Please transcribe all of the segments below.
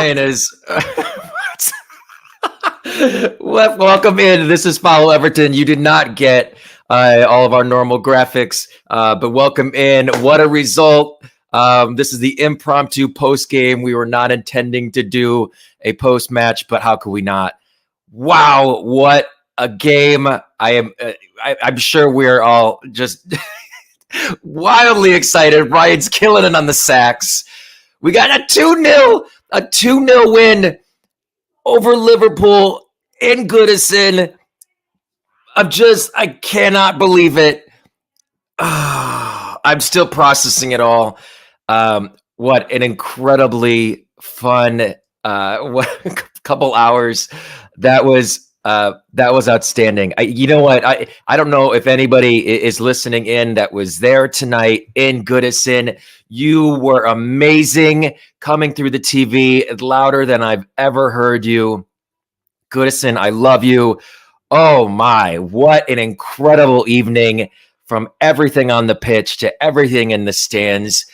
Ryan is. Welcome in. This is Follow Everton. You did not get all of our normal graphics, but welcome in. What a result. This is the impromptu post game. We were not intending to do a post match, but how could we not? Wow, what a game. I'm sure we're all just wildly excited. Ryan's killing it on the sacks. We got a 2-0 win over Liverpool in Goodison. I cannot believe it. I'm still processing it all. What an incredibly fun couple hours. That was outstanding. You know what? I don't know if anybody is listening in that was there tonight in Goodison. You were amazing coming through the TV, louder than I've ever heard you. Goodison, I love you. Oh my, what an incredible evening, from everything on the pitch to everything in the stands.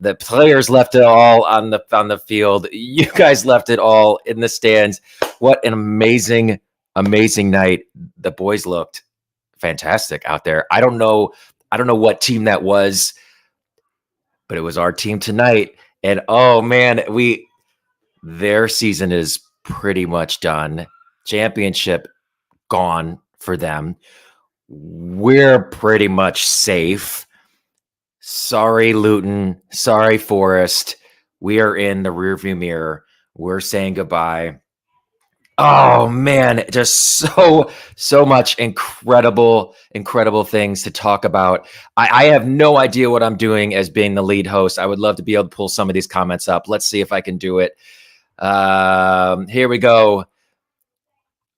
The players left it all on the field. You guys left it all in the stands. What an amazing night. The boys looked fantastic out there. I don't know what team that was, but it was our team tonight. And oh man, their season is pretty much done. Championship gone for them. We're pretty much safe. Sorry, Luton. Sorry, Forest. We are in the rearview mirror. We're saying goodbye. Oh man, just so much incredible things to talk about. I have no idea what I'm doing as being the lead host. I would love to be able to pull some of these comments up. Let's see if I can do it. Here we go.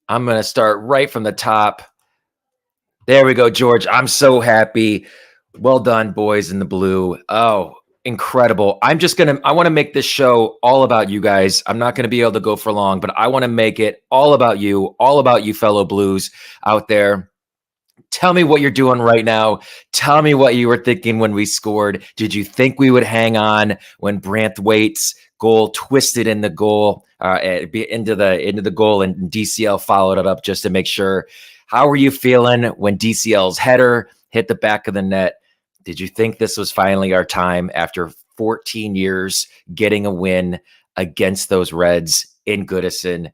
I'm going to start right from the top. There we go, George. I'm so happy. Well done, boys in the blue. Oh, incredible. I want to make this show all about you guys. I'm not going to be able to go for long, but I want to make it all about you fellow Blues out there. Tell me what you're doing right now. Tell me what you were thinking when we scored. Did you think we would hang on when Branthwaite's goal twisted in the goal, into the goal, and DCL followed it up just to make sure? How were you feeling when DCL's header hit the back of the net? Did you think this was finally our time after 14 years getting a win against those Reds in Goodison?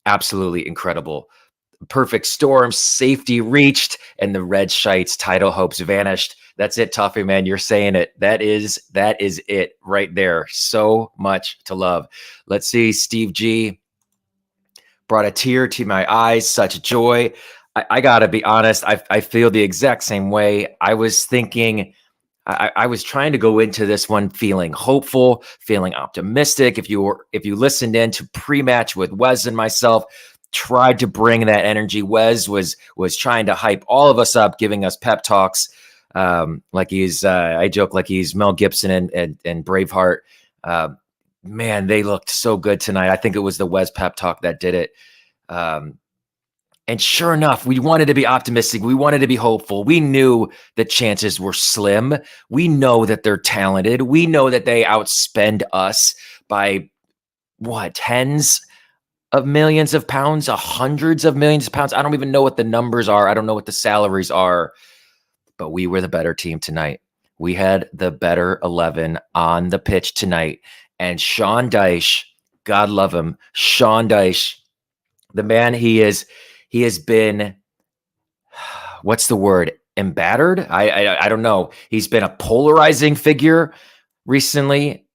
Absolutely incredible. Perfect storm, safety reached, and the Red Shites' title hopes vanished. That's it, Toffee, man. You're saying it. That is it right there. So much to love. Let's see. Steve G brought a tear to my eyes. Such joy. I got to be honest. I feel the exact same way. I was thinking, I was trying to go into this one feeling hopeful, feeling optimistic. If you listened in to pre-match with Wes and myself, tried to bring that energy. Wes was trying to hype all of us up, giving us pep talks. Like I joke like he's Mel Gibson and Braveheart. Man, they looked so good tonight. I think it was the Wes pep talk that did it. And sure enough, we wanted to be optimistic. We wanted to be hopeful. We knew the chances were slim. We know that they're talented. We know that they outspend us by tens of millions of pounds, hundreds of millions of pounds. I don't even know what the numbers are. I don't know what the salaries are, but we were the better team tonight. We had the better 11 on the pitch tonight. And Sean Dyche, God love him, Sean Dyche, the man, he has been, what's the word? Embittered? I don't know. He's been a polarizing figure recently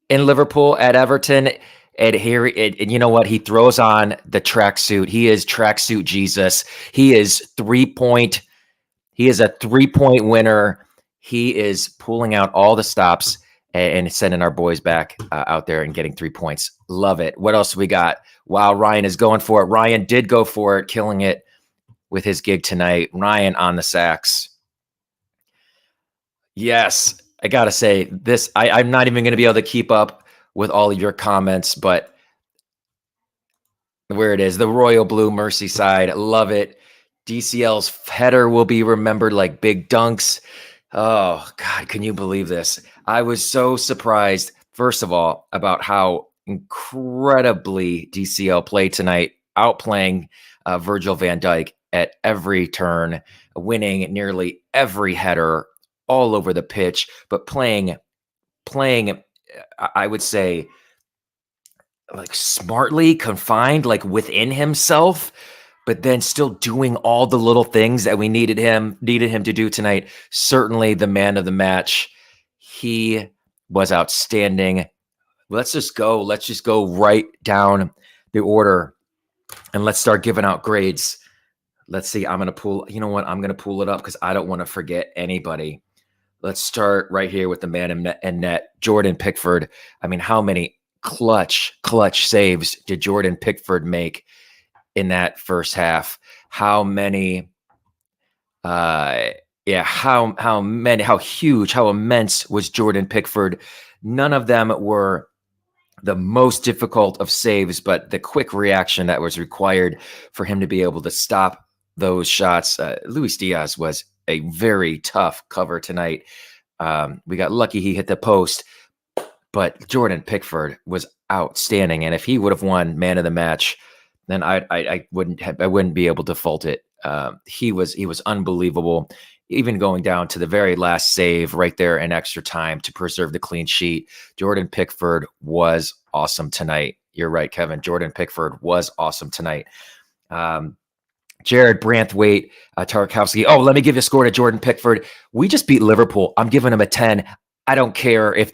in Liverpool, at Everton. And you know what? He throws on the tracksuit. He is tracksuit Jesus. He is a 3-point winner. He is pulling out all the stops and sending our boys back out there and getting 3 points. Love it. What else we got? Wow, Ryan is going for it. Ryan did go for it, killing it with his gig tonight. Ryan on the sacks. Yes, I got to say this. I'm not even going to be able to keep up with all of your comments, but where it is, the Royal Blue Merseyside. Love it. DCL's header will be remembered like big dunks. Oh, God, can you believe this? I was so surprised first of all, about how incredibly DCL played tonight, outplaying Virgil van Dijk at every turn, winning nearly every header all over the pitch, but playing, I would say, like smartly, confined, like within himself, but then still doing all the little things that we needed him to do tonight. Certainly the man of the match. He was outstanding. Let's just go right down the order and let's start giving out grades. Let's see. I'm going to pull it up because I don't want to forget anybody. Let's start right here with the man in net, Jordan Pickford. I mean, how many clutch saves did Jordan Pickford make in that first half? How many? How huge, how immense was Jordan Pickford? None of them were the most difficult of saves, but the quick reaction that was required for him to be able to stop those shots. Luis Diaz was a very tough cover tonight. We got lucky he hit the post, but Jordan Pickford was outstanding. And if he would have won man of the match, then I wouldn't be able to fault it. He was unbelievable, even going down to the very last save right there in extra time to preserve the clean sheet. Jordan Pickford was awesome tonight. You're right, Kevin. Jordan Pickford was awesome tonight. Jared Branthwaite, Tarkowski. Oh, let me give you a score to Jordan Pickford. We just beat Liverpool. I'm giving him a 10. I don't care if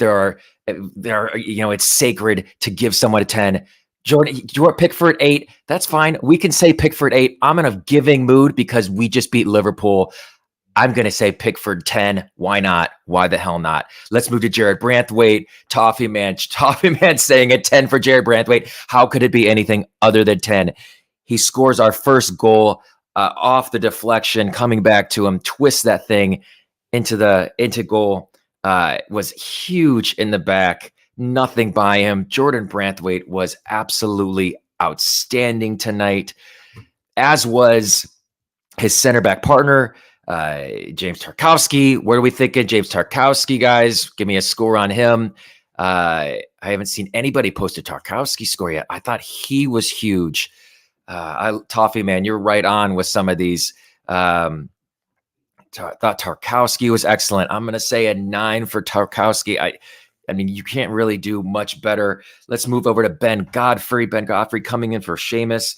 it's sacred to give someone a 10. Jordan Pickford 8. That's fine. We can say Pickford 8. I'm in a giving mood because we just beat Liverpool. I'm going to say Pickford 10. Why not? Why the hell not? Let's move to Jared Branthwaite. Toffee man saying a 10 for Jared Branthwaite. How could it be anything other than 10? He scores our first goal off the deflection, coming back to him, twists that thing into goal. Was huge in the back. Nothing by him. Jordan Branthwaite was absolutely outstanding tonight, as was his center back partner, James Tarkowski. What are we thinking? James Tarkowski, guys, give me a score on him. I haven't seen anybody post a Tarkowski score yet. I thought he was huge. Toffee man, you're right on with some of these. I thought Tarkowski was excellent. I'm going to say a 9 for Tarkowski. I mean, you can't really do much better. Let's move over to Ben Godfrey. Ben Godfrey coming in for Seamus,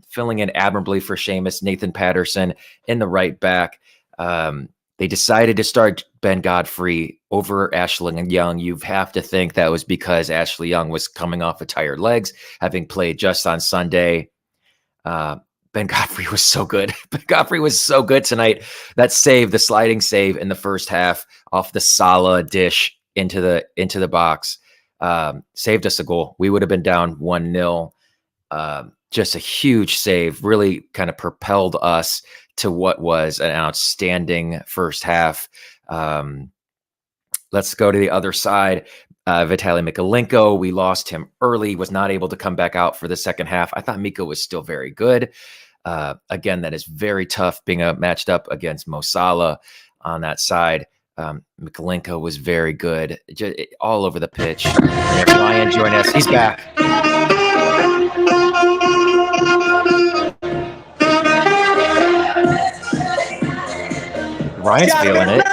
filling in admirably for Seamus. Nathan Patterson in the right back. They decided to start Ben Godfrey over Ashley Young. You have to think that was because Ashley Young was coming off of tired legs, having played just on Sunday. Ben Godfrey was so good. Ben Godfrey was so good tonight. That save, the sliding save in the first half off the Salah dish into the box, saved us a goal. We would have been down 1-0. Just a huge save, really kind of propelled us to what was an outstanding first half. Let's go to the other side. Vitaly Mikolenko, we lost him early, was not able to come back out for the second half. I thought Miko was still very good. Again, that is very tough being matched up against Mo Salah on that side. Mikolenko was very good, just all over the pitch. And if Ryan join us, he's back. Ryan's feeling it.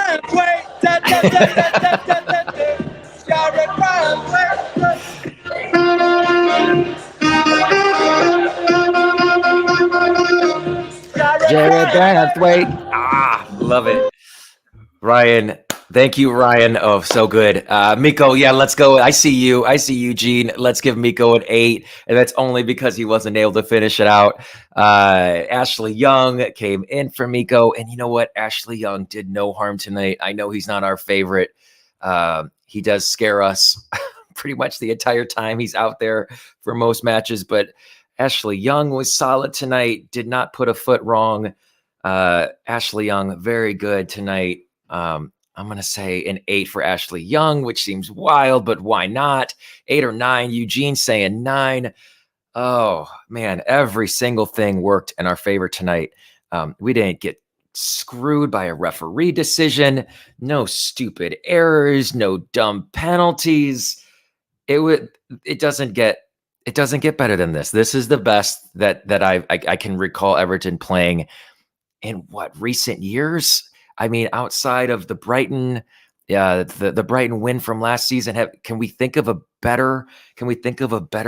Jared Branthwaite. Love it. Ryan, thank you, Ryan. Oh, so good. Miko, yeah, let's go. I see you, Gene. Let's give Miko an 8, and that's only because he wasn't able to finish it out. Ashley Young came in for Miko, and you know what? Ashley Young did no harm tonight. I know he's not our favorite. He does scare us pretty much the entire time he's out there for most matches, but Ashley Young was solid tonight, did not put a foot wrong. Ashley Young, very good tonight. I'm going to say an 8 for Ashley Young, which seems wild, but why not? 8 or 9. Eugene saying 9. Oh, man, every single thing worked in our favor tonight. We didn't get screwed by a referee decision. No stupid errors, no dumb penalties. It doesn't get better than this. This is the best that I can recall Everton playing in recent years. I mean, outside of the Brighton, the Brighton win from last season, can we think of a better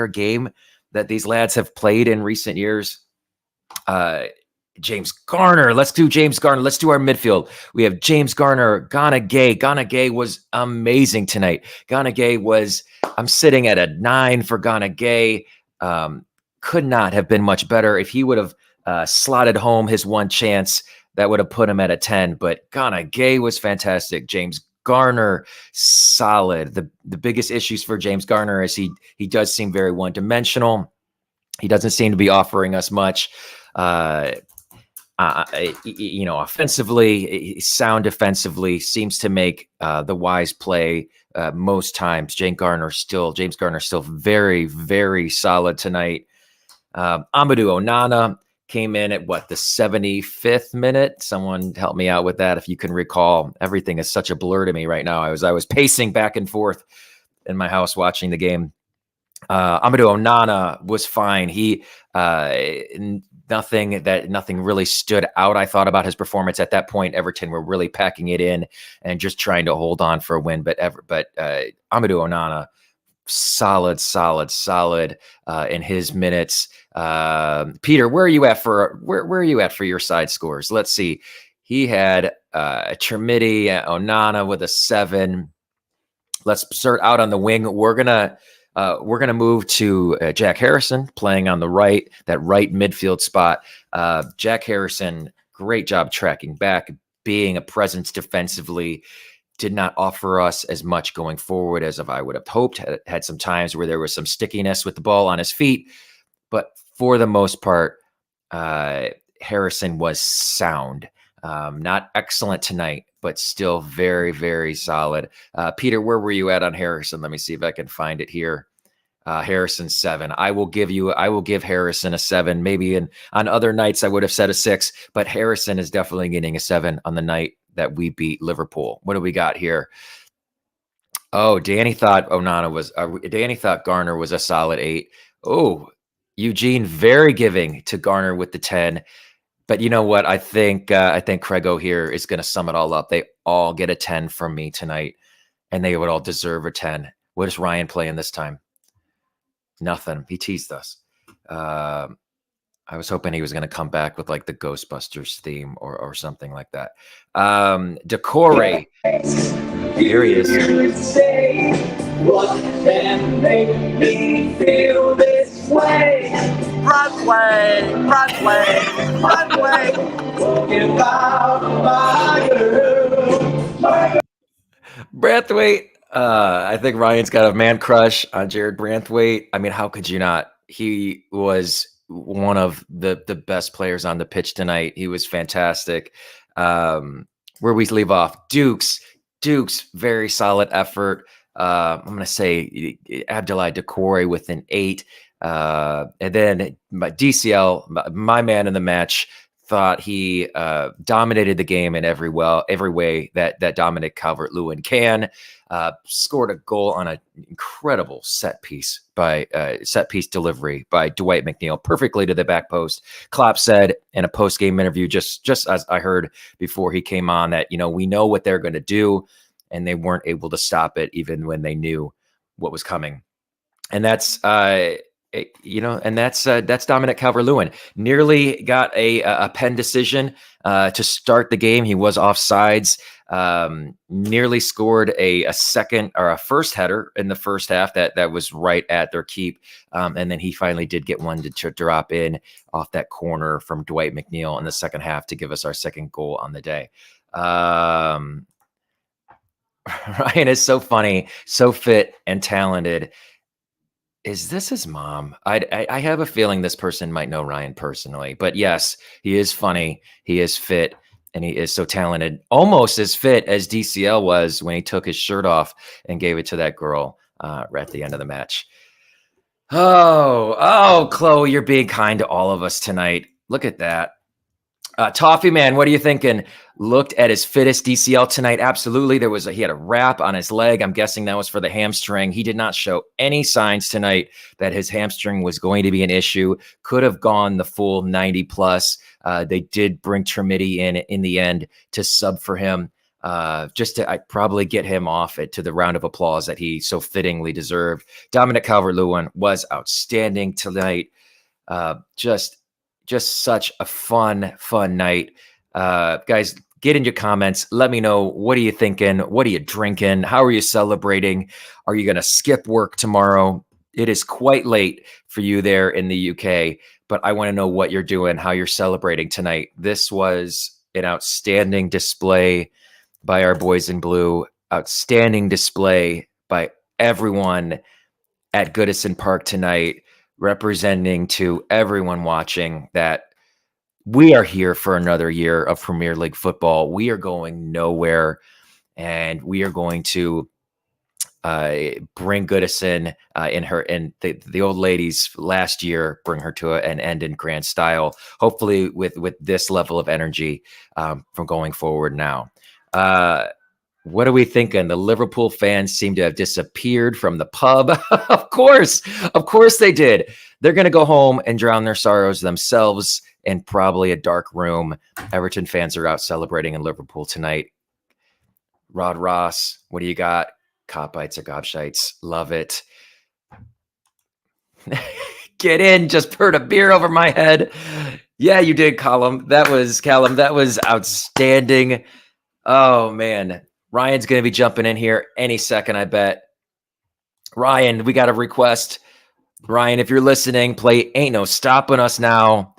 game that these lads have played in recent years? James Garner. Let's do James Garner. Let's do our midfield. We have James Garner, Ghana Gay. Ghana Gay was amazing tonight. I'm sitting at a 9 for Ghana Gay. Could not have been much better. If he would have slotted home his one chance, that would have put him at a 10. But Ghana Gay was fantastic. James Garner, solid. The biggest issues for James Garner is he does seem very one-dimensional. He doesn't seem to be offering us much. Offensively, sound defensively, seems to make the wise play most times. James Garner still very, very solid tonight. Amadou Onana came in at the 75th minute. Someone help me out with that if you can recall. Everything is such a blur to me right now. I was pacing back and forth in my house watching the game. Amadou Onana was fine. He nothing really stood out. I thought about his performance at that point. Everton were really packing it in and just trying to hold on for a win. But Amadou Onana, solid in his minutes. Peter, where are you at for your side scores? Let's see. He had Trimidi, Onana with a 7. Let's start out on the wing. We're gonna move to Jack Harrison playing on the right, that right midfield spot. Jack Harrison, great job tracking back, being a presence defensively. Did not offer us as much going forward as I would have hoped. Had some times where there was some stickiness with the ball on his feet, but for the most part, Harrison was sound. Not excellent tonight, but still very, very solid. Peter, where were you at on Harrison? Let me see if I can find it here. Harrison 7. I will give Harrison a 7. Maybe on other nights I would have said a 6, but Harrison is definitely getting a 7 on the night that we beat Liverpool. What do we got here? Oh, Danny thought Garner was a solid 8. Oh, Eugene very giving to Garner with the 10. But you know what? I think Craigo here is going to sum it all up. They all get a 10 from me tonight, and they would all deserve a 10. What is Ryan playing this time? Nothing. He teased us. I was hoping he was going to come back with like the Ghostbusters theme or something like that. Decore. Here he is. What can make me feel this way? Broadway. Talking about my girl. Brathwaite. I think Ryan's got a man crush on Jared Brathwaite. I mean, how could you not? He was one of the best players on the pitch tonight. He was fantastic. Where we leave off, Dukes, very solid effort. I'm going to say Abdoulaye Doucouré with an 8. And then DCL, my man in the match, thought he dominated the game in every way that Dominic Calvert-Lewin can. Scored a goal on an incredible set piece delivery by Dwight McNeil, perfectly to the back post. Klopp said in a post-game interview, just as I heard before he came on, that we know what they're going to do, and they weren't able to stop it even when they knew what was coming. And that's that's Dominic Calvert-Lewin. Nearly got a pen decision to start the game. He was offsides. Nearly scored a second or a first header in the first half that was right at their keep. And then he finally did get one to drop in off that corner from Dwight McNeil in the second half to give us our second goal on the day. Ryan is so funny, so fit and talented. Is this his mom? I have a feeling this person might know Ryan personally, but yes, he is funny. He is fit, and he is so talented, almost as fit as DCL was when he took his shirt off and gave it to that girl right at the end of the match. Oh, Chloe, you're being kind to all of us tonight. Look at that. Toffee man, what are you thinking? Looked at his fittest DCL tonight. Absolutely. He had a wrap on his leg. I'm guessing that was for the hamstring. He did not show any signs tonight that his hamstring was going to be an issue. Could have gone the full 90 plus. They did bring Trimidi in the end to sub for him. Just to probably get him off to the round of applause that he so fittingly deserved. Dominic Calvert-Lewin was outstanding tonight. Just such a fun night. Guys, get in your comments. Let me know, what are you thinking? What are you drinking? How are you celebrating? Are you going to skip work tomorrow? It is quite late for you there in the UK, but I want to know what you're doing, how you're celebrating tonight. This was an outstanding display by our boys in blue. Outstanding display by everyone at Goodison Park tonight, representing to everyone watching that we are here for another year of Premier League football. We are going nowhere, and we are going to bring Goodison and the old ladies last year, bring her to an end in grand style, hopefully with this level of energy from going forward now. What are we thinking? The Liverpool fans seem to have disappeared from the pub. Of course they did. They're going to go home and drown their sorrows themselves in probably a dark room. Everton fans are out celebrating in Liverpool tonight. Rod Ross, what do you got? Cop-bites or gobshites. Love it. Get in. Just poured a beer over my head. Yeah, you did, Callum. That was outstanding. Oh, man. Ryan's going to be jumping in here any second, I bet. Ryan, we got a request. Ryan, if you're listening, play Ain't No Stopping Us Now.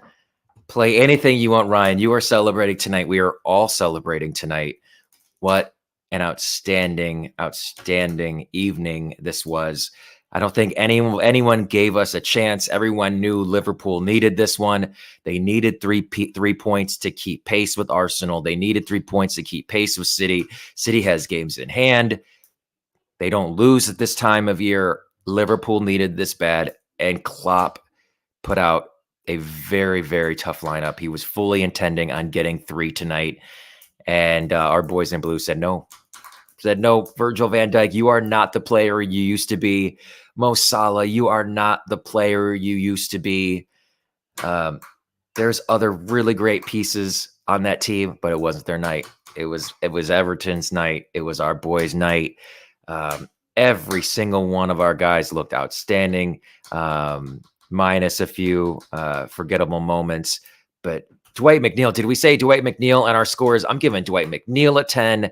Play anything you want, Ryan. You are celebrating tonight. We are all celebrating tonight. What an outstanding evening this was. I don't think anyone gave us a chance. Everyone knew Liverpool needed this one. They needed 3 points to keep pace with Arsenal. They needed 3 points to keep pace with City. City has games in hand. They don't lose at this time of year. Liverpool needed this bad, and Klopp put out a very, very tough lineup. He was fully intending on getting 3 tonight, and our boys in blue said no. Virgil van Dijk, you are not the player you used to be. Mo Salah, you are not the player you used to be. There's other really great pieces on that team, but it wasn't their night. It was Everton's night. It was our boys' night. Every single one of our guys looked outstanding, minus a few forgettable moments. But Dwight McNeil, did we say Dwight McNeil on our scores? I'm giving Dwight McNeil a 10.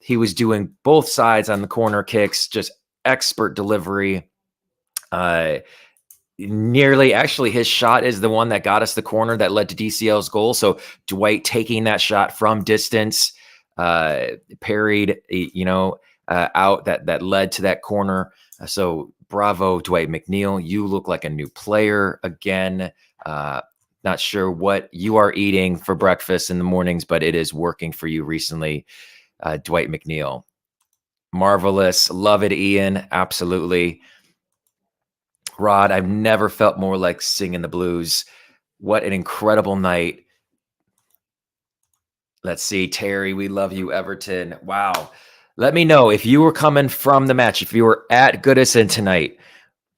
He was doing both sides on the corner kicks, just expert delivery. Actually, his shot is the one that got us the corner that led to DCL's goal. So Dwight taking that shot from distance, parried, out that led to that corner. So bravo, Dwight McNeil. You look like a new player again. Not sure what you are eating for breakfast in the mornings, but it is working for you recently. Dwight McNeil. Marvelous. Love it, Ian. Absolutely. Rod, I've never felt more like singing the blues. What an incredible night. Let's see. Terry, we love you, Everton. Wow. Let me know if you were coming from the match, if you were at Goodison tonight,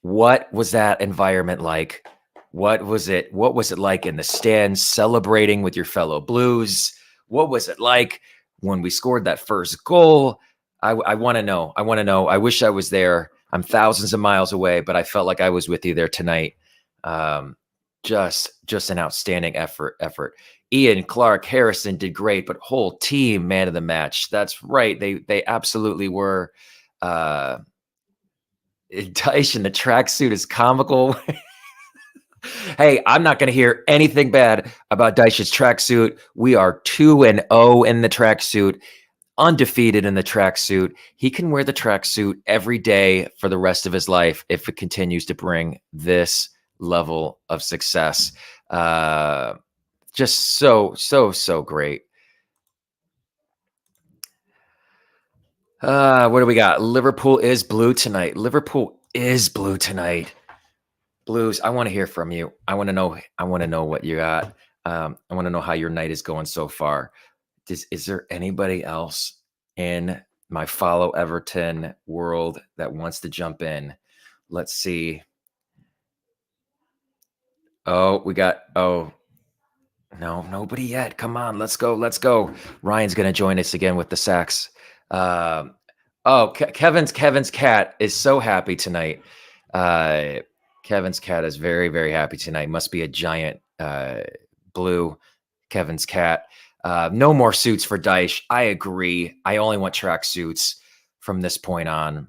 what was that environment like? What was it like in the stands celebrating with your fellow Blues? What was it like when we scored that first goal? I want to know. I wish I was there. I'm thousands of miles away, but I felt like I was with you there tonight. Just an outstanding effort. Ian, Clark, Harrison did great, but whole team man of the match. That's right. They absolutely were. Dyche in the tracksuit is comical. Hey, I'm not going to hear anything bad about Dyche's tracksuit. We are 2-0 in the tracksuit, undefeated in the tracksuit. He can wear the tracksuit every day for the rest of his life if it continues to bring this level of success. Just so great. What do we got? Liverpool is blue tonight. Blues, I want to hear from you. I want to know what you got. I want to know how your night is going so far. Is there anybody else in my follow Everton world that wants to jump in? Let's see. Oh, no, nobody yet. Come on, let's go. Let's go. Ryan's going to join us again with the sacks. Um, Kevin's cat is so happy tonight. Uh, Kevin's cat is very, very happy tonight. Must be a giant blue Kevin's cat. No more suits for Dyche. I agree. I only want track suits from this point on.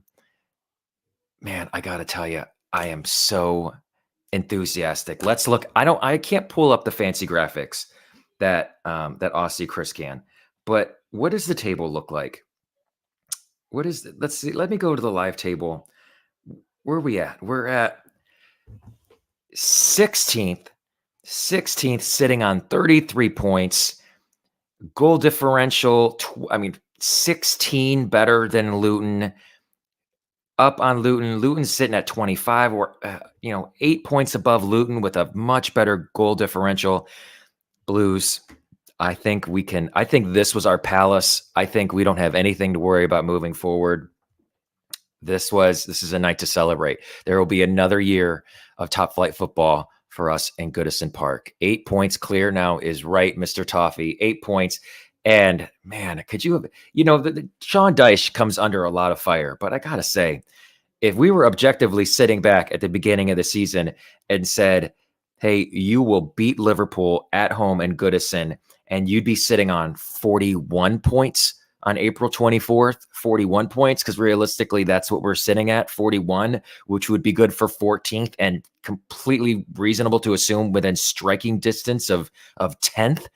Man, I got to tell you, I am so enthusiastic. Let's look. I can't pull up the fancy graphics that Aussie Chris can. But what does the table look like? Let's see. Let me go to the live table. Where are we at? We're at 16th. 16th, sitting on 33 points. Goal differential, 16 better than Luton. Up on Luton. Luton's sitting at 25, or 8 points above Luton with a much better goal differential. Blues, I think this was our palace. I think we don't have anything to worry about moving forward. This is a night to celebrate. There will be another year of top flight football for us in Goodison Park. 8 points clear now is right, Mr. Toffee. 8 points. And man, could you have, Sean Dyche comes under a lot of fire, but I got to say, if we were objectively sitting back at the beginning of the season and said, hey, you will beat Liverpool at home in Goodison, and you'd be sitting on 41 points on April 24th, 41 points, because realistically, that's what we're sitting at, 41, which would be good for 14th and completely reasonable to assume within striking distance of 10th.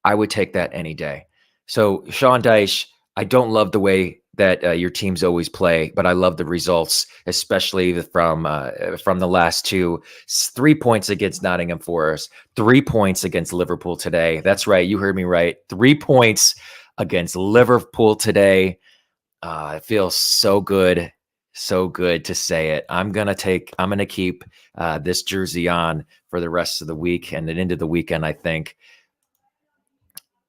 I would take that any day. So Sean Dyche, I don't love the way that your teams always play, but I love the results, especially from the last two. 3 points against Nottingham Forest, 3 points against Liverpool today. That's right, you heard me right. 3 points against Liverpool today. It feels so good to say it. I'm gonna keep this jersey on for the rest of the week and then into the weekend, I think.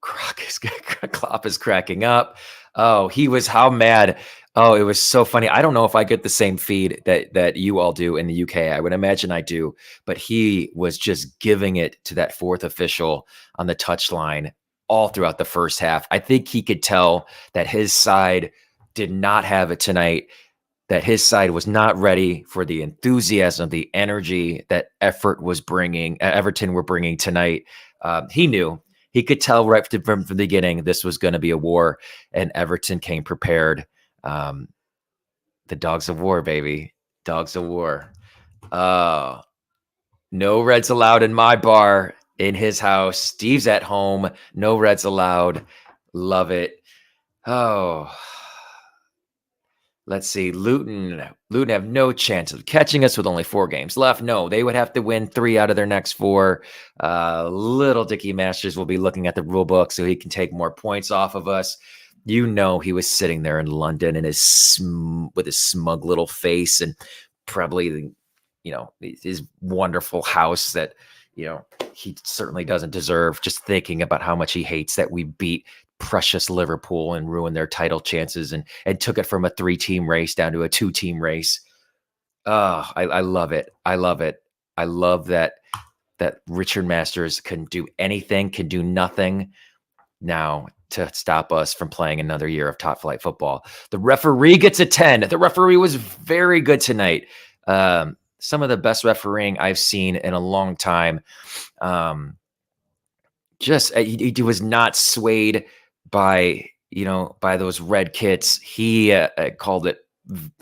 Klopp is cracking up. Oh, how mad. Oh, it was so funny. I don't know if I get the same feed that you all do in the UK. I would imagine I do, but he was just giving it to that fourth official on the touchline all throughout the first half. I think he could tell that his side did not have it tonight, that his side was not ready for the enthusiasm, the energy that Everton were bringing tonight. He knew. He could tell right from the beginning this was going to be a war, and Everton came prepared. The dogs of war, baby. Dogs of war. No Reds allowed in my bar, in his house. Steve's at home. No Reds allowed. Love it. Oh, let's see. Luton have no chance of catching us with only 4 games left. No, they would have to win 3 out of their next 4. Little Dickie Masters will be looking at the rule book so he can take more points off of us. He was sitting there in London with his smug little face and probably, his wonderful house that, he certainly doesn't deserve, just thinking about how much he hates that we beat precious Liverpool and ruined their title chances and took it from a 3-team race down to a 2-team race. Oh, I love it. I love it. I love that Richard Masters can do anything, can do nothing now to stop us from playing another year of top flight football. The referee gets a 10. The referee was very good tonight. Some of the best refereeing I've seen in a long time. He was not swayed by those red kits. He called it,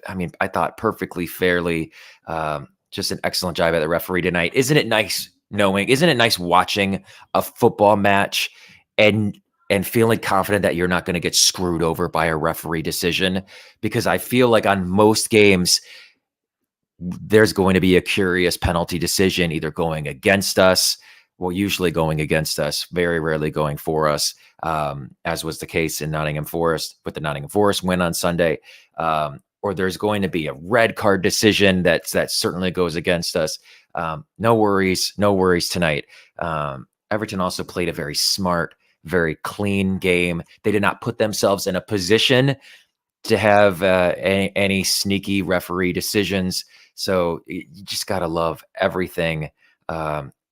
I thought perfectly fairly. Just an excellent job at the referee tonight. Isn't it nice watching a football match and feeling confident that you're not going to get screwed over by a referee decision? Because I feel like on most games, there's going to be a curious penalty decision either going against us, usually going against us, very rarely going for us, as was the case in Nottingham Forest with the Nottingham Forest win on Sunday. Or there's going to be a red card decision that certainly goes against us. No worries tonight. Everton also played a very smart, very clean game. They did not put themselves in a position to have any sneaky referee decisions. So you just got to love everything,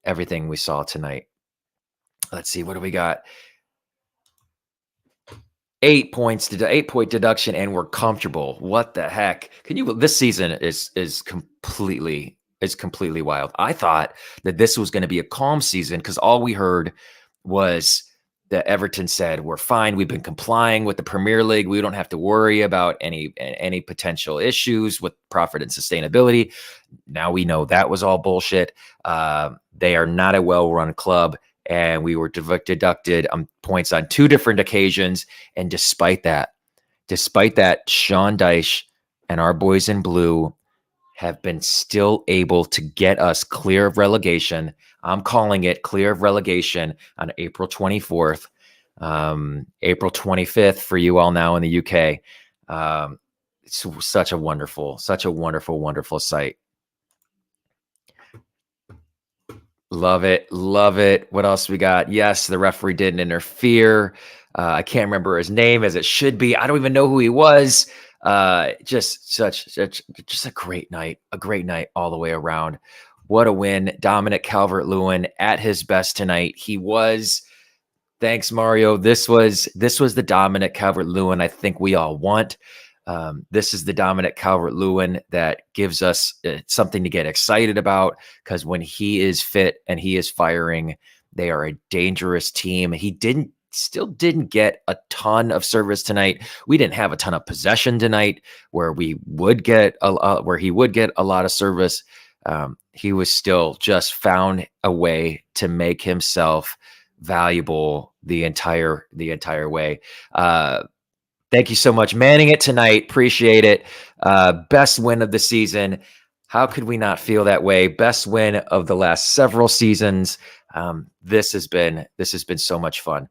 everything we saw tonight. Let's see, what do we got? 8 points, 8-point deduction, and we're comfortable. What the heck? This season is completely wild. I thought that this was going to be a calm season because all we heard was that Everton said, we're fine. We've been complying with the Premier League. We don't have to worry about any potential issues with profit and sustainability. Now we know that was all bullshit. They are not a well-run club, and we were deducted points on 2 different occasions. And despite that, Sean Dyche and our boys in blue have been still able to get us clear of relegation. I'm calling it clear of relegation on April 24th, April 25th for you all now in the UK. It's such a wonderful, wonderful sight. Love it. Love it. What else we got? Yes, the referee didn't interfere. I can't remember his name as it should be. I don't even know who he was. Just a great night. A great night all the way around. What a win. Dominic Calvert-Lewin at his best tonight. He was. Thanks, Mario. This was the Dominic Calvert-Lewin I think we all want. This is the Dominic Calvert-Lewin that gives us something to get excited about, because when he is fit and he is firing, they are a dangerous team. He still didn't get a ton of service tonight. We didn't have a ton of possession tonight where he would get a lot of service. He was still just found a way to make himself valuable the entire way. Thank you so much. Manning it tonight. Appreciate it. Best win of the season. How could we not feel that way? Best win of the last several seasons. This has been so much fun.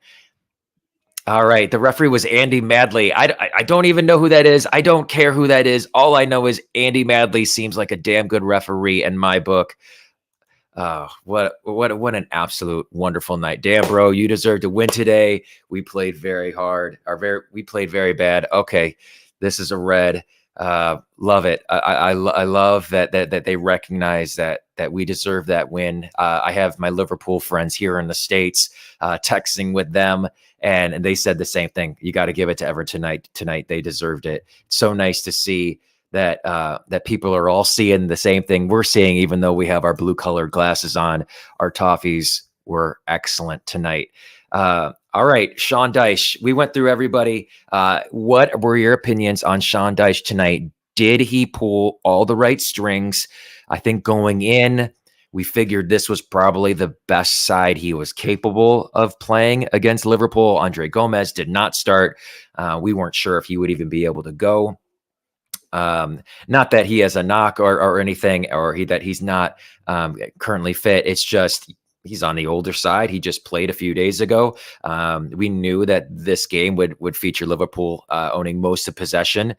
All right. The referee was Andy Madley. I don't even know who that is. I don't care who that is. All I know is Andy Madley seems like a damn good referee in my book. What an absolute wonderful night. Damn, bro, you deserve to win today. We played very hard. We played very bad. Okay, this is a red. Love it. I love that they recognize that we deserve that win. I have my Liverpool friends here in the States texting with them, and they said the same thing. You got to give it to Everton tonight. They deserved it. It's so nice to see that people are all seeing the same thing we're seeing, even though we have our blue colored glasses on. Our Toffees were excellent tonight. All right, Sean Dyche. We went through everybody. What were your opinions on Sean Dyche tonight? Did he pull all the right strings? I think going in, we figured this was probably the best side he was capable of playing against Liverpool. Andre Gomez did not start. We weren't sure if he would even be able to go. Not that he has a knock or anything, or that he's not currently fit. It's just he's on the older side. He just played a few days ago. We knew that this game would feature Liverpool owning most of possession.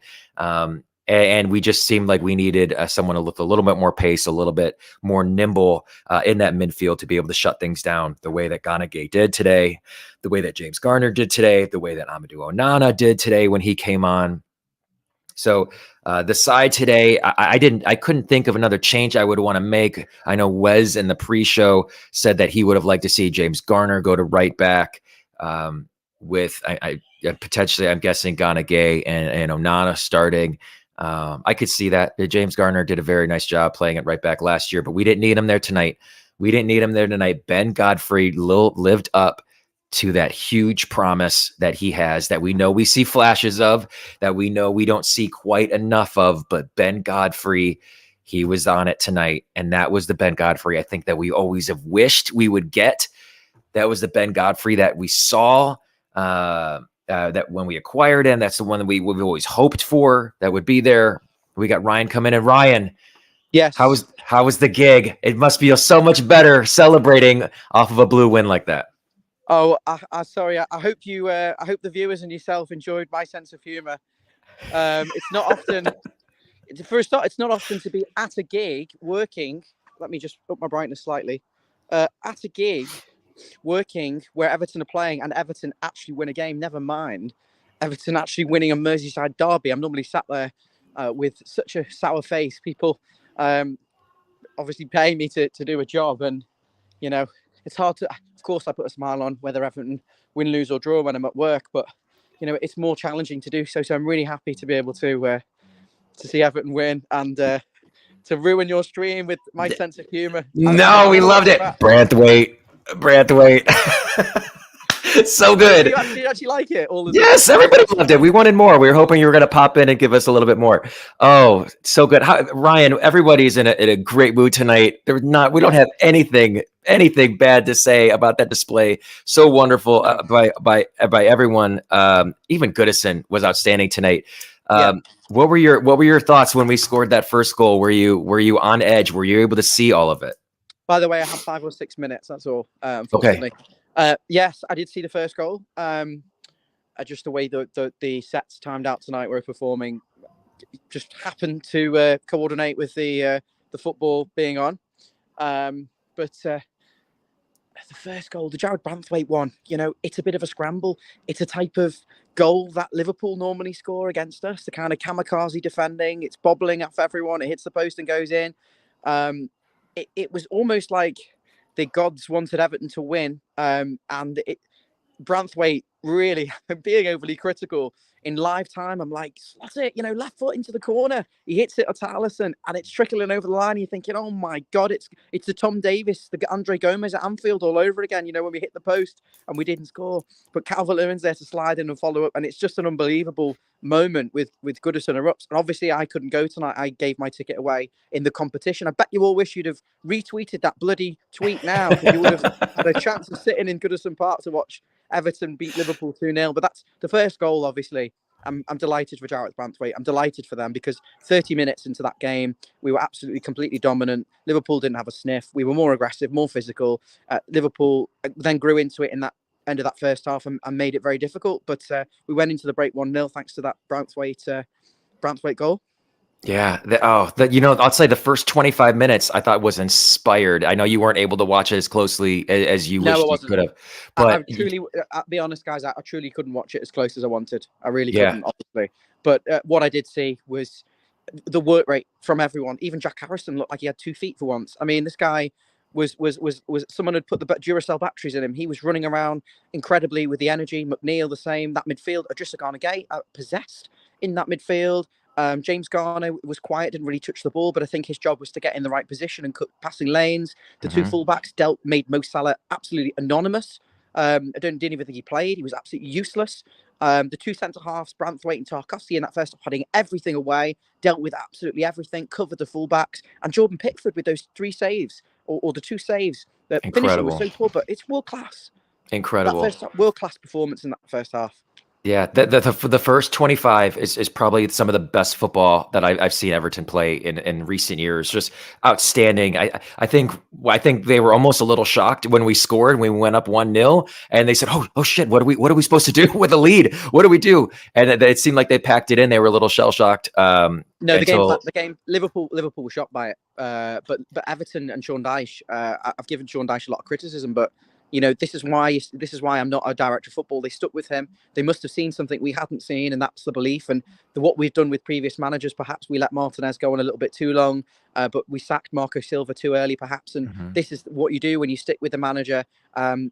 And we just seemed like we needed someone to look a little bit more pace, a little bit more nimble in that midfield to be able to shut things down the way that Ganagué did today, the way that James Garner did today, the way that Amadou Onana did today when he came on. So the side today, I couldn't think of another change I would want to make. I know Wes in the pre-show said that he would have liked to see James Garner go to right back with potentially, I'm guessing, Ganagué and Onana starting. I could see that. James Garner did a very nice job playing at right back last year, but we didn't need him there tonight. Ben Godfrey lived up to that huge promise that he has, that we know we see flashes of, that we know we don't see quite enough of. But Ben Godfrey, he was on it tonight. And that was the Ben Godfrey I think that we always have wished we would get. That was the Ben Godfrey that we saw, that when we acquired him. That's the one that we've always hoped for, that would be there. We got Ryan coming in. Ryan, yes. How was the gig? It must feel so much better celebrating off of a blue win like that. Oh, sorry. I hope I hope the viewers and yourself enjoyed my sense of humor. It's not often, for a start, it's not often to be at a gig working. Let me just up my brightness slightly. At a gig, working where Everton are playing and Everton actually win a game. Never mind Everton actually winning a Merseyside derby. I'm normally sat there with such a sour face. People obviously paying me to do a job, and it's hard to. Of course, I put a smile on whether Everton win, lose, or draw when I'm at work, but it's more challenging to do so. So I'm really happy to be able to see Everton win and to ruin your stream with my sense of humour. No, we loved it. Branthwaite. So good. Did you actually like it? Yes, everybody loved it. We wanted more. We were hoping you were going to pop in and give us a little bit more. Oh, so good. Ryan, everybody's in a great mood tonight. We don't have anything bad to say about that display. So wonderful by everyone. Even Goodison was outstanding tonight. What were your thoughts when we scored that first goal? Were you on edge? Were you able to see all of it? By the way, I had 5 or 6 minutes. That's all. Unfortunately. Okay. Yes, I did see the first goal. Just the way the sets timed out tonight were performing, just happened to coordinate with the football being on. But the first goal, the Jared Branthwaite one, it's a bit of a scramble. It's a type of goal that Liverpool normally score against us. The kind of kamikaze defending. It's bobbling off everyone. It hits the post and goes in. It was almost like the gods wanted Everton to win, and Branthwaite really being overly critical in live time. I'm like, slot it, left foot into the corner. He hits it at Alisson, and it's trickling over the line. You're thinking, oh my God, it's the Tom Davis, the Andre Gomez at Anfield all over again. When we hit the post and we didn't score, but Calvert-Lewin's there to slide in and follow up, and it's just an unbelievable moment with Goodison erupts. And obviously I couldn't go tonight. I gave my ticket away in the competition. I bet you all wish you'd have retweeted that bloody tweet now, because you would have had a chance of sitting in Goodison Park to watch Everton beat Liverpool 2-0. But that's the first goal. Obviously I'm delighted for Jared Branthwaite. I'm delighted for them, because 30 minutes into that game we were absolutely completely dominant. Liverpool didn't have a sniff. We were more aggressive, more physical. Liverpool then grew into it in that end of that first half and made it very difficult, but we went into the break 1-0 thanks to that Branthwaite goal. Yeah. I'll say the first 25 minutes I thought was inspired. I know you weren't able to watch it as closely as you wished you could have. But I truly, I'll be honest, guys, I truly couldn't watch it as close as I wanted. I really couldn't, obviously. But what I did see was the work rate from everyone. Even Jack Harrison looked like he had 2 feet for once. I mean, this guy was someone had put the Duracell batteries in him. He was running around incredibly with the energy. McNeil the same. That midfield, Idrissa Gana Gueye possessed in that midfield. James Garner was quiet, didn't really touch the ball, but I think his job was to get in the right position and cut passing lanes. The two fullbacks made Mo Salah absolutely anonymous. I didn't even think he played. He was absolutely useless. The two centre-halves, Branthwaite and Tarkowski, in that first half, putting everything away, dealt with absolutely everything, covered the fullbacks, and Jordan Pickford with those 3 saves, or the 2 saves. The finishing was so poor, but it's world-class. Incredible. World-class performance in that first half. Yeah, the first 25 is probably some of the best football that I've seen Everton play in recent years. Just outstanding. I think they were almost a little shocked when we scored and we went up 1-0, and they said, "Oh shit, what are we supposed to do with a lead? What do we do?" And it seemed like they packed it in. They were a little shell shocked. The game. Liverpool were shocked by it. But Everton and Sean Dyche. I've given Sean Dyche a lot of criticism, but this is why I'm not a director of football. They stuck with him. They must have seen something we hadn't seen, and that's the belief. And what we've done with previous managers, perhaps we let Martinez go on a little bit too long, but we sacked Marco Silva too early, perhaps. And this is what you do when you stick with the manager.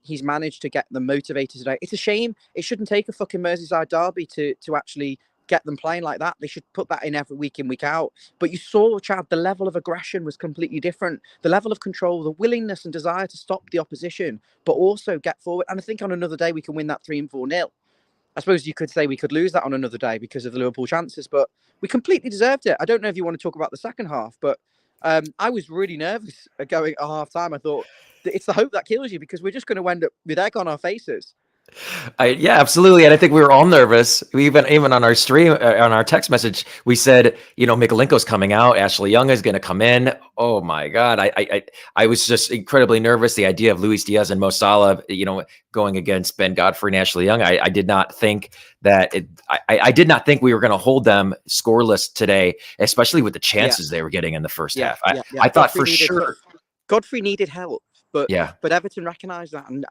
He's managed to get them motivated today. It's a shame. It shouldn't take a fucking Merseyside derby to actually get them playing like that. They should put that in every week in, week out. But you saw, Chad, the level of aggression was completely different. The level of control, the willingness and desire to stop the opposition, but also get forward. And I think on another day we can win that 3 and 4-0. I suppose you could say we could lose that on another day because of the Liverpool chances, but we completely deserved it. I don't know if you want to talk about the second half, but I was really nervous going at half time. I thought it's the hope that kills you, because we're just going to end up with egg on our faces. Yeah, absolutely. And I think we were all nervous. We even on our stream, on our text message, we said, Mikalenko's coming out. Ashley Young is going to come in. Oh my God. I was just incredibly nervous. The idea of Luis Diaz and Mo Salah, going against Ben Godfrey and Ashley Young. I did not think that I did not think we were going to hold them scoreless today, especially with the chances they were getting in the first half. I thought Godfrey for sure. Godfrey needed help. But Everton recognised that, and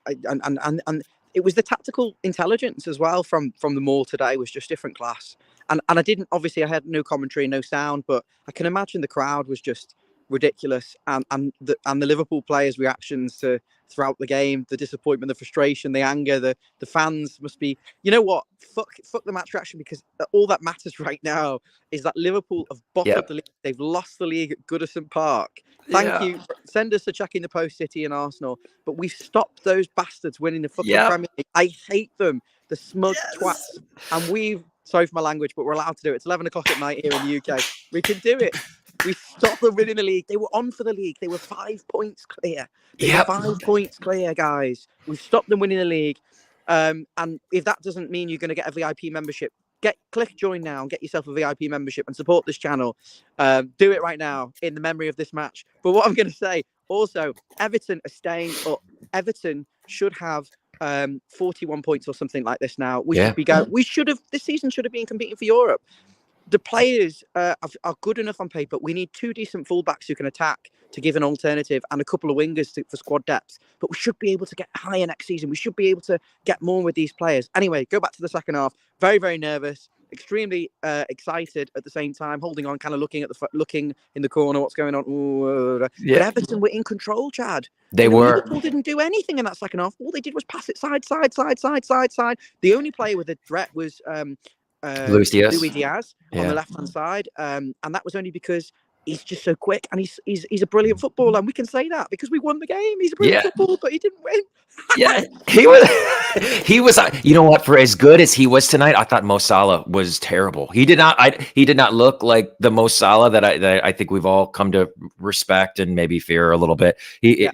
it was the tactical intelligence as well from the Maul today was just different class. And I didn't, obviously I had no commentary, no sound, but I can imagine the crowd was just ridiculous, and the Liverpool players' reactions to throughout the game, the disappointment, the frustration, the anger, the fans must be, you know what, fuck the match reaction, because all that matters right now is that Liverpool have bottled the league. They've lost the league at Goodison Park. Thank you. Send us a check in the post, City and Arsenal, but we've stopped those bastards winning the fucking Premier League. I hate them, the smug twats, and we've, sorry for my language, but we're allowed to do it. It's 11 o'clock at night here in the UK. We can do it. We stopped them winning the league. They were on for the league. They were 5 points clear. They were 5 points clear, guys. We've stopped them winning the league. And if that doesn't mean you're going to get a VIP membership, click join now and get yourself a VIP membership and support this channel. Do it right now in the memory of this match. But what I'm going to say, also, Everton are staying up. Everton should have 41 points or something like this now. We should be going. We should have. This season should have been competing for Europe. The players are good enough on paper. We need 2 decent fullbacks who can attack to give an alternative, and a couple of wingers for squad depth. But we should be able to get higher next season. We should be able to get more with these players. Anyway, go back to the second half. Very, very nervous. Extremely excited at the same time, holding on, kind of looking in the corner, what's going on. But Everton were in control, Chad. They were. Liverpool didn't do anything in that second half. All they did was pass it side. The only player with a threat was Luis Diaz on the left-hand side, and that was only because he's just so quick, and he's a brilliant footballer, and we can say that because we won the game. He's a brilliant footballer, but he didn't win. he was. You know what? For as good as he was tonight, I thought Mo Salah was terrible. He did not look like the Mo Salah that I think we've all come to respect and maybe fear a little bit.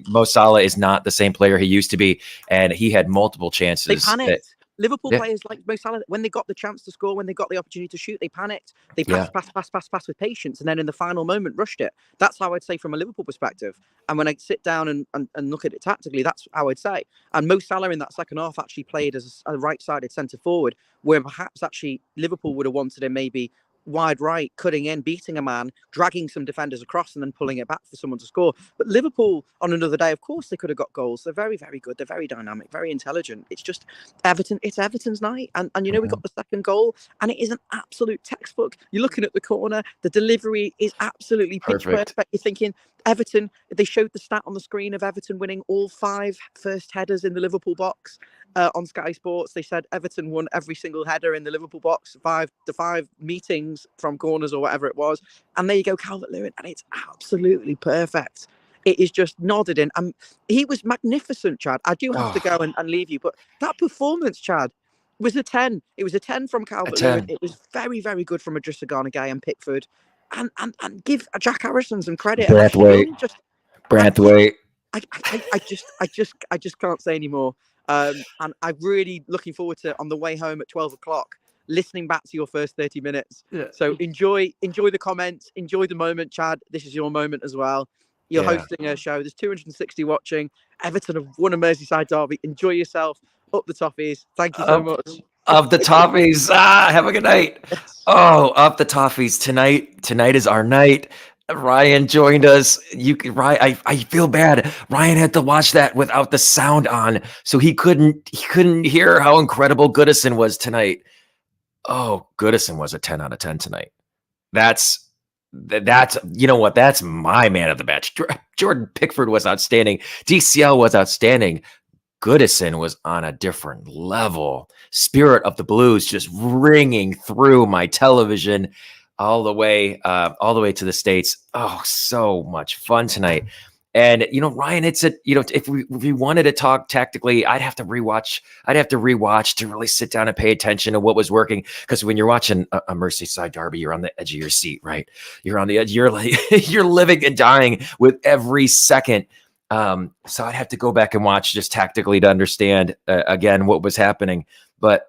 Mo Salah is not the same player he used to be, and he had multiple chances. They panicked. Liverpool players like Mo Salah, when they got the chance to score, when they got the opportunity to shoot, they panicked. They passed with patience, and then in the final moment rushed it. That's how I'd say from a Liverpool perspective. And when I sit down and look at it tactically, that's how I'd say. And Mo Salah in that second half actually played as a right-sided centre forward, where perhaps actually Liverpool would have wanted him maybe wide right, cutting in, beating a man, dragging some defenders across, and then pulling it back for someone to score. But Liverpool, on another day, of course, they could have got goals. They're very, very good. They're very dynamic, very intelligent. It's just Everton. It's Everton's night. And we got the second goal, and it is an absolute textbook. You're looking at the corner. The delivery is absolutely pitch perfect. You're thinking, Everton, they showed the stat on the screen of Everton winning all 5 first headers in the Liverpool box. On Sky Sports, they said Everton won every single header in the Liverpool box, 5 meetings from corners or whatever it was. And there you go, Calvert-Lewin, and it's absolutely perfect. It is just nodded in. He was magnificent, Chad. I do have to go and leave you, but that performance, Chad, was a 10. It was a 10 from Calvert-Lewin. It was very, very good from Idrissa Gana Gueye and Pickford. And give Jack Harrison some credit. Branthwaite. I just can't say anymore. And I'm really looking forward to, on the way home at 12 o'clock, listening back to your first 30 minutes. So enjoy the comments, enjoy the moment, Chad. This is your moment as well. You're hosting a show. There's 260 watching. Everton have won a Merseyside derby. Enjoy yourself. Up the Toffees. Thank you so much. Up the Toffees. Have a good night. Up the Toffees tonight. Tonight is our night. Ryan joined us. Ryan, I feel bad. Ryan had to watch that without the sound on, so he couldn't hear how incredible Goodison was tonight. Oh, Goodison was a 10 out of 10 tonight. That's you know what? That's my man of the match. Jordan Pickford was outstanding. DCL was outstanding. Goodison was on a different level. Spirit of the Blues just ringing through my television all the way to the States. Oh, so much fun tonight. And, Ryan, if we wanted to talk tactically, I'd have to rewatch to really sit down and pay attention to what was working. Because when you're watching a Merseyside derby, you're on the edge of your seat, right? You're on the edge. You're like, you're living and dying with every second. So I'd have to go back and watch just tactically to understand again what was happening. But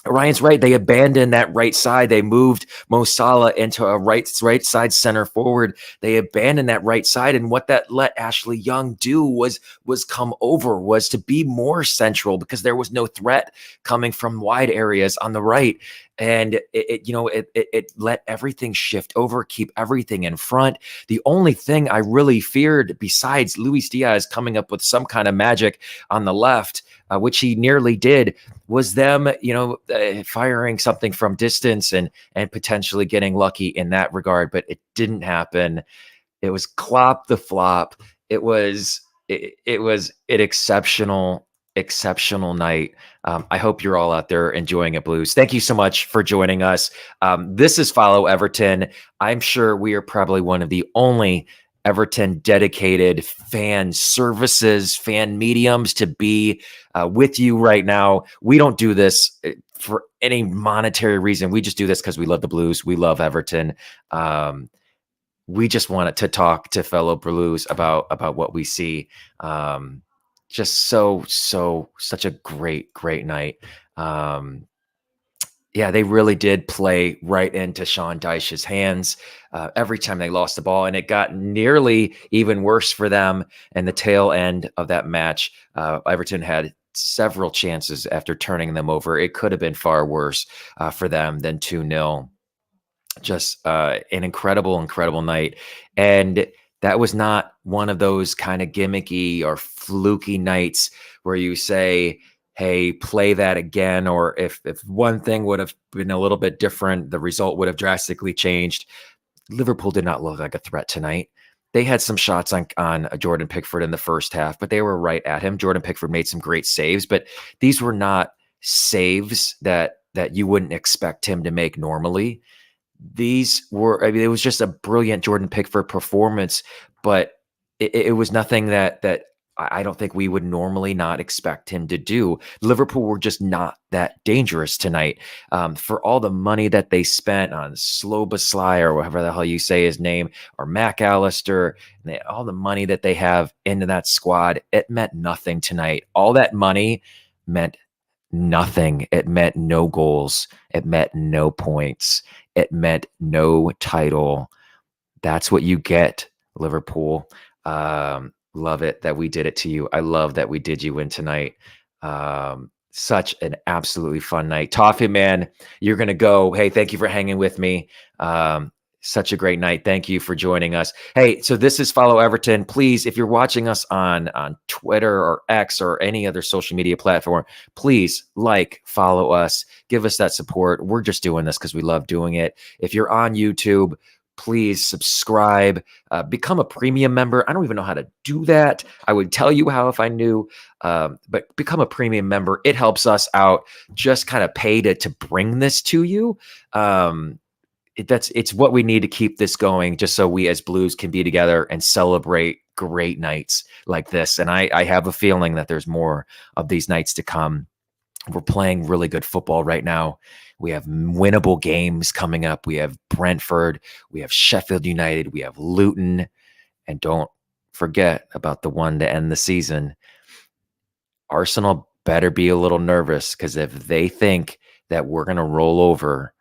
Ryan's right. They abandoned that right side. They moved Mo Salah into a right side center forward. They abandoned that right side. And what that let Ashley Young do was to be more central, because there was no threat coming from wide areas on the right. And it let everything shift over, keep everything in front. The only thing I really feared, besides Luis Diaz coming up with some kind of magic on the left, which he nearly did, was them, firing something from distance and potentially getting lucky in that regard. But it didn't happen. It was Klopp the flop. It was an exceptional night. I hope you're all out there enjoying it, Blues. Thank you so much for joining us. This is Follow Everton. I'm sure we are probably one of the only Everton dedicated fan services, fan mediums to be with you right now. We don't do this for any monetary reason. We just do this because we love the Blues. We love Everton. We just wanted to talk to fellow Blues about what we see. Just such a great night. Yeah, they really did play right into Sean Dyche's hands every time they lost the ball, and it got nearly even worse for them in the tail end of that match. Everton had several chances after turning them over. It could have been far worse for them than 2-0. Just an incredible night. And that was not one of those kind of gimmicky or fluky nights where you say, hey, play that again. Or if one thing would have been a little bit different, the result would have drastically changed. Liverpool did not look like a threat tonight. They had some shots on Jordan Pickford in the first half, but they were right at him. Jordan Pickford made some great saves, but these were not saves that you wouldn't expect him to make normally. These were, it was just a brilliant Jordan Pickford performance, but it was nothing that I don't think we would normally not expect him to do. Liverpool were just not that dangerous tonight. For all the money that they spent on Sloboslai, or whatever the hell you say his name, or Mac Allister, and all the money that they have into that squad, it meant nothing tonight. All that money meant nothing. It meant no goals. It meant no points. It meant no title. That's what you get, Liverpool. Love it that we did it to you. I love that we did you in tonight. Such an absolutely fun night. Toffee, man, you're going to go. Hey, thank you for hanging with me. Such a great night. Thank you for joining us. Hey, so this is Follow Everton. Please, if you're watching us on Twitter or X or any other social media platform, please follow us, give us that support. We're just doing this because we love doing it. If you're on YouTube, please subscribe, become a premium member. I don't even know how to do that. I would tell you how if I knew, but become a premium member. It helps us out. Just kind of pay to bring this to you. It's what we need to keep this going, just so we as Blues can be together and celebrate great nights like this. And I have a feeling that there's more of these nights to come. We're playing really good football right now. We have winnable games coming up. We have Brentford, we have Sheffield United, we have Luton, and don't forget about the one to end the season. Arsenal better be a little nervous, because if they think that we're going to roll over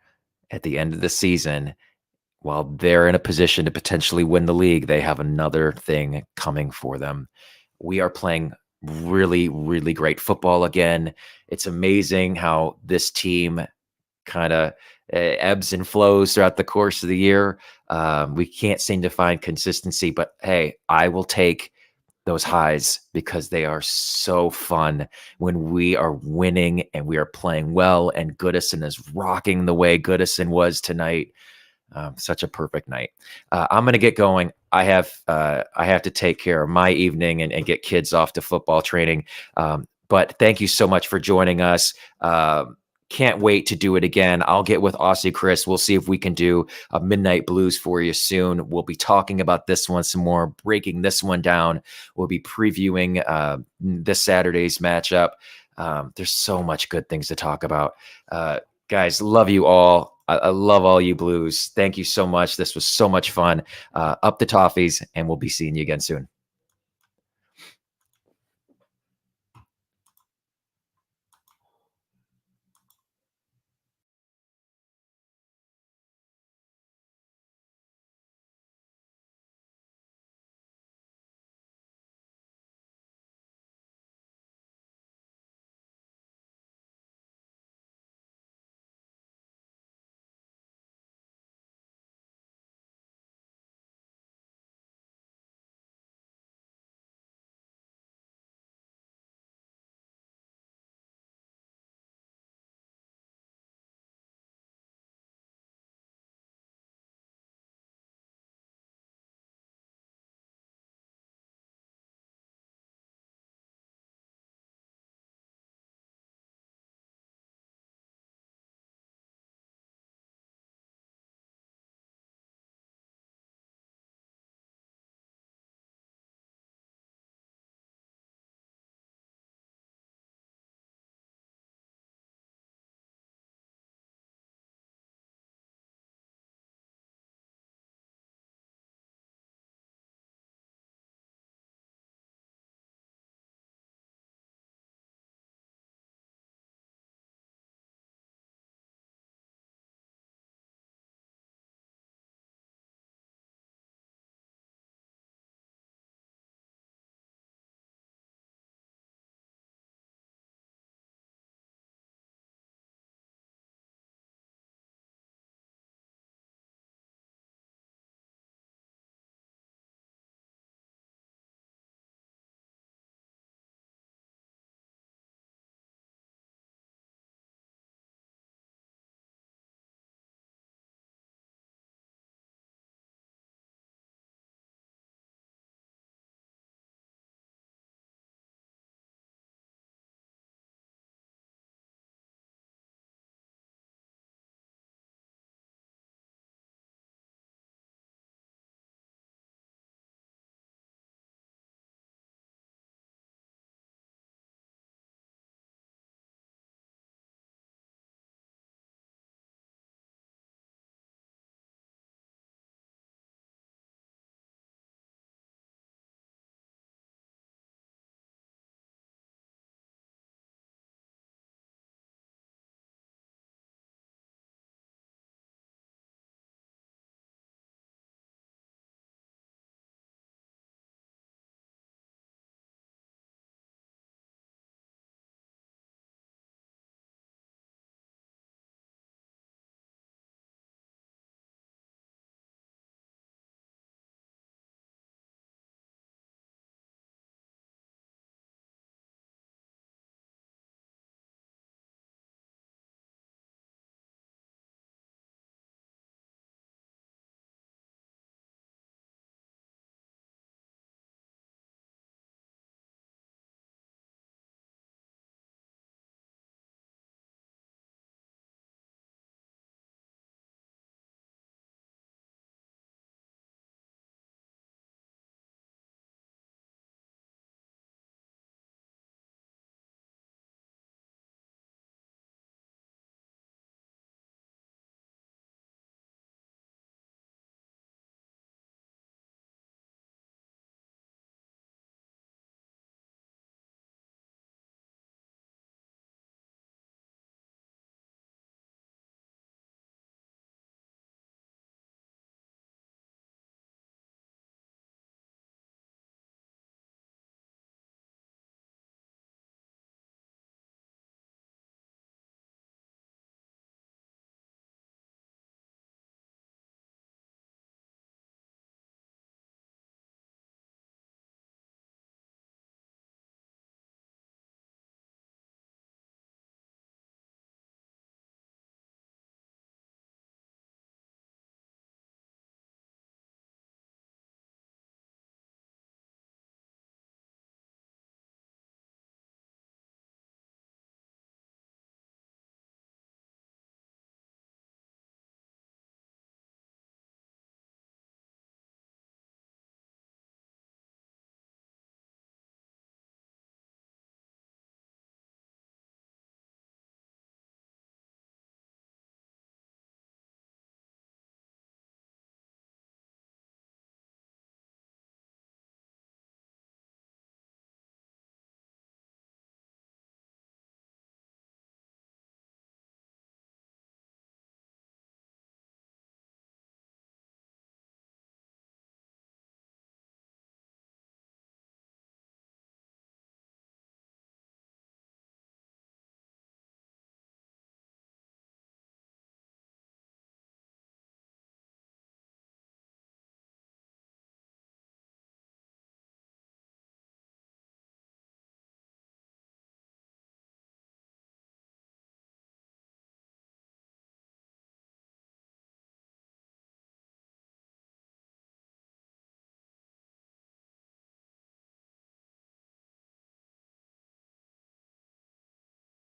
at the end of the season, while they're in a position to potentially win the league, they have another thing coming for them. We are playing really great football again. It's amazing how this team kind of ebbs and flows throughout the course of the year. We can't seem to find consistency, but hey, I will take those highs because they are so fun when we are winning and we are playing well, and Goodison is rocking the way Goodison was tonight. Such a perfect night. I'm going to get going. I have to take care of my evening and get kids off to football training. But thank you so much for joining us. Can't wait to do it again. I'll get with Aussie Chris. We'll see if we can do a Midnight Blues for you soon. We'll be talking about this one some more, breaking this one down. We'll be previewing this Saturday's matchup. There's so much good things to talk about. Guys, love you all. I love all you Blues. Thank you so much. This was so much fun. Up the Toffees, and we'll be seeing you again soon.